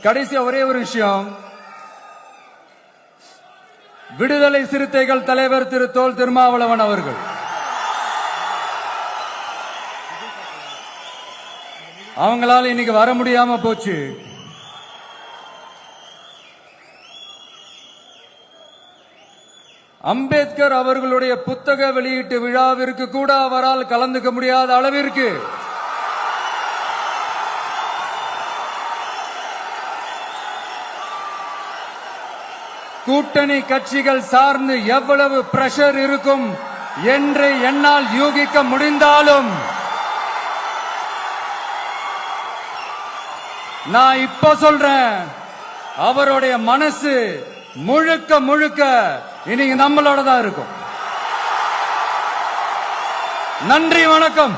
கடைசியா ஒரே ஒரு விஷயம், விடுதலை சிறுத்தைகள் தலைவர் திரு தொல் திருமாவளவன் அவர்கள் அவங்களால இன்னைக்கு வர முடியாம போச்சு. அம்பேத்கர் அவர்களுடைய புத்தக வெளியீட்டு விழாவிற்கு கூட அவரால் கலந்துக்க முடியாத அளவிற்கு கூட்டணி கட்சிகள் சார்ந்து எவ்வளவு பிரஷர் இருக்கும் என்று என்னால் யூகிக்க முடிந்தாலும் நான் இப்ப சொல்றேன், அவருடைய மனசு முழுக்க முழுக்க இன்னைக்கு நம்மளோட தான் இருக்கும். நன்றி, வணக்கம்.